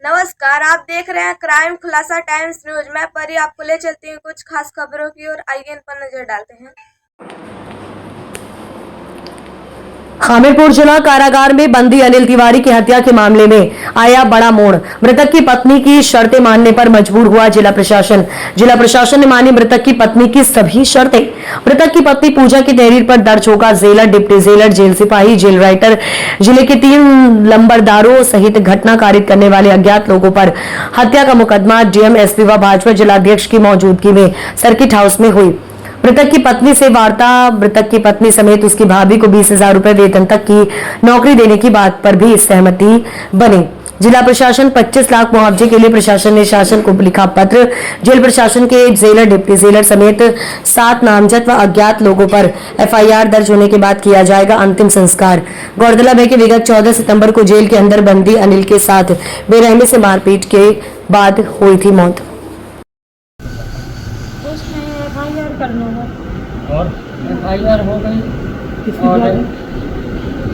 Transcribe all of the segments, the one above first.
नमस्कार, आप देख रहे हैं क्राइम खुलासा टाइम्स न्यूज। मैं परी आपको ले चलती हूँ कुछ खास खबरों की ओर। आइए इन पर नजर डालते हैं। हमीरपुर जिला कारागार में बंदी अनिल तिवारी की हत्या के मामले में आया बड़ा मोड़। मृतक की पत्नी की शर्तें मानने पर मजबूर हुआ जिला प्रशासन। जिला प्रशासन ने मानी मृतक की पत्नी की सभी शर्तें। मृतक की पत्नी पूजा की तहरीर पर दर्ज होगा जेलर, डिप्टी जेलर, जेल सिपाही, जेल राइटर, जिले के 3 लंबरदारों सहित घटना कारित करने वाले अज्ञात लोगों पर हत्या का मुकदमा डीएम, एसपी व भाजपा जिलाध्यक्ष की मौजूदगी में सर्किट हाउस में हुई। मृतक की पत्नी से वार्ता। मृतक की पत्नी समेत उसकी भाभी को 20,000 रुपए वेतन तक की नौकरी देने की बात पर भी सहमति बनी। जिला प्रशासन 25 लाख मुआवजे के लिए प्रशासन ने शासन को लिखा पत्र। जेल प्रशासन के जेलर, डिप्टी जेलर समेत 7 नामजद व अज्ञात लोगों पर एफआईआर दर्ज होने के बाद किया जाएगा अंतिम संस्कार। गौरतलब है कि विगत 14 सितंबर को जेल के अंदर बंदी अनिल के साथ बेरहमी से मारपीट के बाद हुई थी मौत। और एफआईआर हो गई और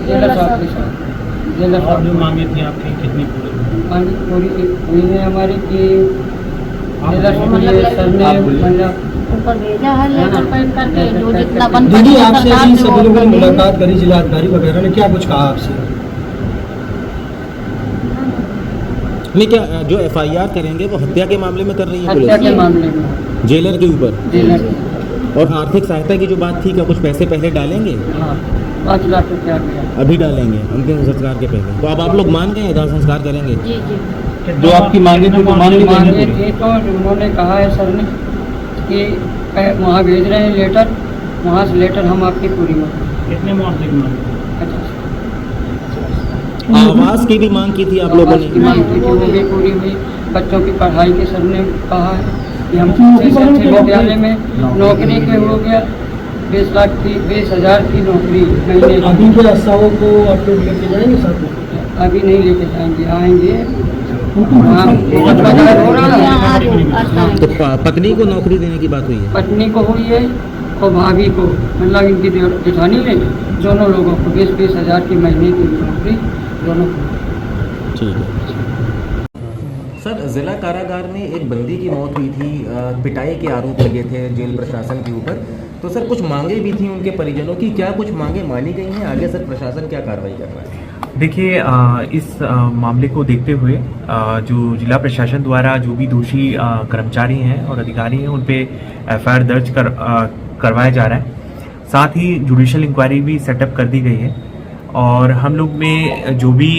जेलर और जो मांगे थी आपकी कितनी पूरी मांगी पूरी हुई है हमारी कि सर ने ऊपर भेजा है लेटर पैक करके जो जितना बन दीदी आपसे इन सभी लोगों ने मुलाकात करी, जिलाधिकारी वगैरह ने क्या कुछ कहा आपसे? नहीं, क्या जो एफआईआर करेंगे वो हत्या के मामले में कर रही है हत्या के पुलिस मामले में जेलर के ऊपर? जेलर और आर्थिक सहायता की जो बात थी, क्या कुछ पैसे पहले डालेंगे? हाँ 5 लाख रुपया दिया अभी डालेंगे अंतिम संस्कार के पहले? तो अब आप लोग मान गए दाह संस्कार करेंगे? जी जी जो आपकी मांगे थी वो मांगे थी तो उन्होंने कहा है सर ने कि वहाँ भेज रहे हैं लेटर, वहाँ से लेटर हम आपकी पूरी होगी। कितने मुआवजे की मांगे? आवास की भी मांग की थी आप लोगों की ने? मांग की थी, वो भी पूरी हुई। बच्चों की पढ़ाई के सर ने कहा है कि हम अच्छे से अच्छे विद्यालय में नौकरी के हो गया 20,000 की नौकरी महीने। अभी के रस्साओं को आप लोग लेके जाएंगे साथ में? अभी नहीं लेके जाएंगे, आएंगे। तो पत्नी को नौकरी देने की बात हुई है? पत्नी को हुई है और भाभी को, मतलब इनकी जेठानी है, दोनों लोगों को 20,000 की महीने की नौकरी दोनों को। ठीक है सर, जिला कारागार में एक बंदी की मौत हुई थी, पिटाई के आरोप लगे थे जेल प्रशासन के ऊपर। तो सर कुछ मांगे भी थी उनके परिजनों की, क्या कुछ मांगे मानी गई हैं? आगे सर प्रशासन क्या कार्रवाई कर रहा है? देखिए, इस मामले को देखते हुए जो जिला प्रशासन द्वारा जो भी दोषी कर्मचारी हैं और अधिकारी हैं उन पे एफआईआर दर्ज करवाया जा रहा है। साथ ही जुडिशियल इंक्वायरी भी सेटअप कर दी गई है और हम लोग में जो भी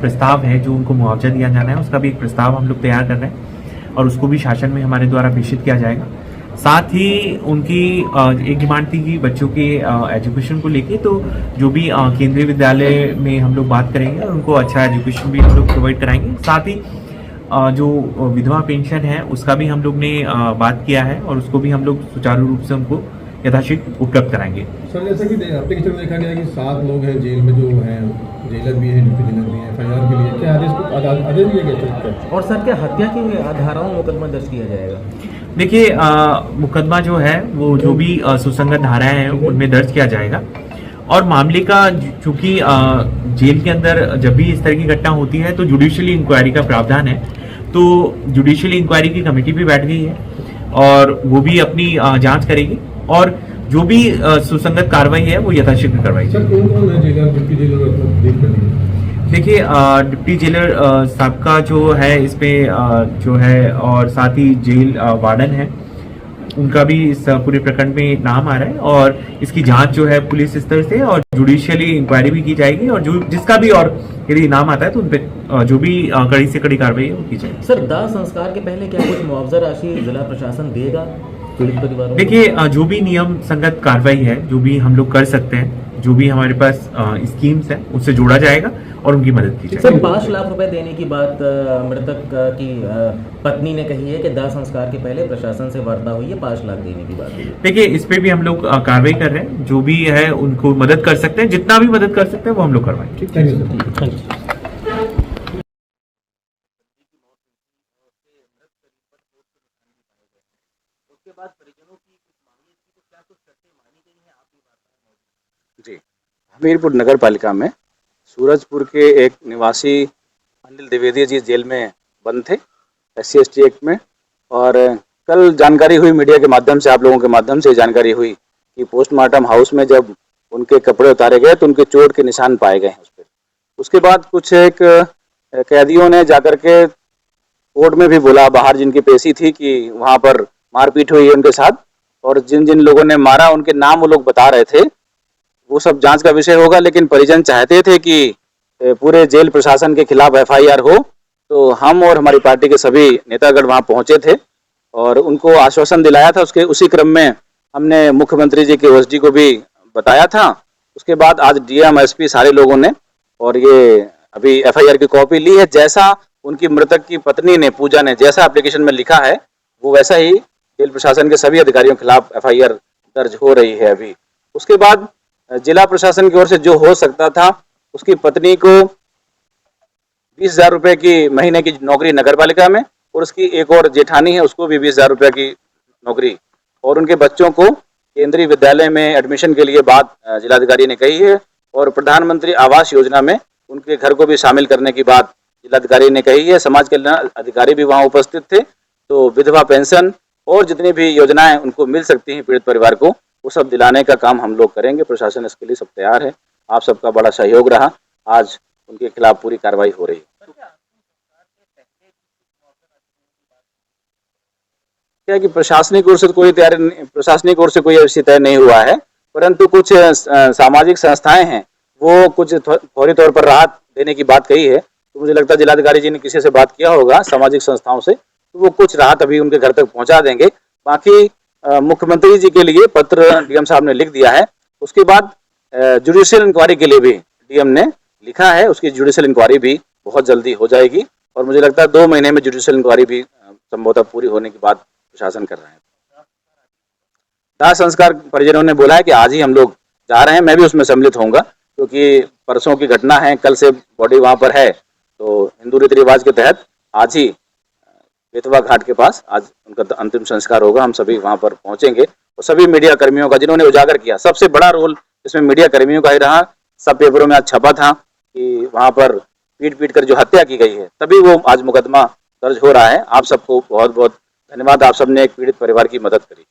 प्रस्ताव है जो उनको मुआवजा दिया जाना है उसका भी एक प्रस्ताव हम लोग तैयार कर रहे हैं और उसको भी शासन में हमारे द्वारा प्रेषित किया जाएगा। साथ ही उनकी एक डिमांड थी कि बच्चों के एजुकेशन को लेके, तो जो भी केंद्रीय विद्यालय में हम लोग बात करेंगे और उनको अच्छा एजुकेशन भी हम लोग प्रोवाइड कराएंगे। साथ ही जो विधवा पेंशन है उसका भी हम लोग ने बात किया है और उसको भी हम लोग सुचारू रूप से उनको यथाशीघ्र उपलब्ध कराएंगे। सर, जैसे कि एप्लीकेशन में देखा गया कि 7 लोग हैं जेल में, जो हैं जेलर भी हैं, डिप्टी जेलर भी हैं। एफआईआर के लिए क्या आदेश दिया गया? और सर क्या हत्या की धाराओं में मुकदमा दर्ज किया जाएगा? देखिए, मुकदमा जो है वो जो भी सुसंगत धाराएं हैं उनमें दर्ज किया जाएगा और मामले का चूंकि जेल के अंदर जब भी इस तरह की घटना होती है तो जुडिशियली इंक्वायरी का प्रावधान है। तो जुडिशियली इंक्वायरी की कमेटी भी बैठ गई है और वो भी अपनी जांच करेगी और जो भी सुसंगत कार्रवाई है वो यथाशीघ्र करवाई जाएगी। देखिए, डिप्टी जेलर साहब का जो है इसमें जो है और साथ ही जेल वार्डन है उनका भी इस पूरे प्रकरण में नाम आ रहा है और इसकी जांच जो है पुलिस स्तर से और जुडिशियली इंक्वायरी भी की जाएगी और जो जिसका भी और यदि नाम आता है तो उन पे जो भी कड़ी से कड़ी कार्रवाई है वो की जाएगी। सर दाह संस्कार के पहले क्या कुछ मुआवजा राशि जिला प्रशासन देगा पीड़ित परिवारों को? देखिए, जो भी नियम संगत कार्रवाई है जो भी हम लोग कर सकते हैं, जो भी हमारे पास स्कीम्स है उससे जोड़ा जाएगा और उनकी मदद की जाएगी। सर 5 लाख रुपए देने की बात मृतक की पत्नी ने कही है कि दाह संस्कार के पहले प्रशासन से वार्ता हुई है, 5 लाख देने की बात हुई है। देखिए, इस पे भी हम लोग कार्रवाई कर रहे हैं, जो भी है उनको मदद कर सकते हैं, जितना भी मदद कर सकते हैं वो हम लोग करवाएंगे। Thank you. जी, हमीरपुर नगर पालिका में सूरजपुर के एक निवासी अनिल द्विवेदी जी जेल में बंद थे SC/ST एक्ट में। और कल जानकारी हुई मीडिया के माध्यम से, आप लोगों के माध्यम से जानकारी हुई कि पोस्टमार्टम हाउस में जब उनके कपड़े उतारे गए तो उनके चोट के निशान पाए गए हैं उस पर। उसके बाद कुछ एक कैदियों ने जाकर के कोर्ट में भी बोला, बाहर जिनकी पेशी थी, कि वहाँ पर मारपीट हुई है उनके साथ, और जिन जिन लोगों ने मारा उनके नाम वो लोग बता रहे थे। वो सब जांच का विषय होगा, लेकिन परिजन चाहते थे कि पूरे जेल प्रशासन के खिलाफ FIR हो। तो हम और हमारी पार्टी के सभी नेतागण वहाँ पहुंचे थे और उनको आश्वासन दिलाया था। उसी क्रम में हमने मुख्यमंत्री जी के OSD को भी बताया था। उसके बाद आज DM SP सारे लोगों ने, और ये अभी FIR की कॉपी ली है। जैसा उनकी मृतक की पत्नी ने, पूजा ने, जैसा एप्लीकेशन में लिखा है वो वैसा ही जेल प्रशासन के सभी अधिकारियों के खिलाफ FIR दर्ज हो रही है अभी। उसके बाद जिला प्रशासन की ओर से जो हो सकता था, उसकी पत्नी को 20,000 रुपए की महीने की नौकरी नगर पालिका में, और उसकी एक और जेठानी है उसको भी 20,000 रुपए की नौकरी, और उनके बच्चों को केंद्रीय विद्यालय में एडमिशन के लिए बात जिलाधिकारी ने कही है। और प्रधानमंत्री आवास योजना में उनके घर को भी शामिल करने की बात जिलाधिकारी ने कही है। समाज कल्याण अधिकारी भी वहाँ उपस्थित थे। तो विधवा पेंशन और जितनी भी योजनाएं उनको मिल सकती हैं पीड़ित परिवार को, वो सब दिलाने का काम हम लोग करेंगे। प्रशासन इसके लिए सब तैयार है। आप सबका बड़ा सहयोग रहा, आज उनके खिलाफ पूरी कार्रवाई हो रही है। क्या कि प्रशासनिक ओर से कोई तैयारी, प्रशासनिक ओर से कोई ऐसी तय नहीं हुआ है, परंतु कुछ सामाजिक संस्थाएं हैं वो कुछ फौरी तौर पर राहत देने की बात कही है। तो मुझे लगता है जिलाधिकारी जी ने किसी से बात किया होगा सामाजिक संस्थाओं से, तो वो कुछ राहत अभी उनके घर तक पहुंचा देंगे। बाकी मुख्यमंत्री जी के लिए पत्र DM साहब ने लिख दिया है। उसके बाद जुडिशियल इंक्वायरी के लिए भी DM ने लिखा है, उसकी जुडिशियल इंक्वायरी भी बहुत जल्दी हो जाएगी। और मुझे लगता है 2 महीने में जुडिशियल इंक्वायरी भी संभवतः पूरी होने की बात प्रशासन कर रहे हैं। दाह संस्कार परिजनों ने बोला है कि आज ही हम लोग जा रहे हैं। मैं भी उसमें सम्मिलित होऊंगा, क्योंकि परसों की घटना है, कल से बॉडी वहां पर है। तो हिंदू रीति रिवाज के तहत आज ही बेतवा घाट के पास आज उनका अंतिम संस्कार होगा। हम सभी वहां पर पहुंचेंगे और सभी मीडिया कर्मियों का, जिन्होंने उजागर किया, सबसे बड़ा रोल इसमें मीडिया कर्मियों का ही रहा। सब पेपरों में आज छपा था कि वहां पर पीट कर जो हत्या की गई है, तभी वो आज मुकदमा दर्ज हो रहा है। आप सबको बहुत बहुत धन्यवाद। आप सबने एक पीड़ित परिवार की मदद करी।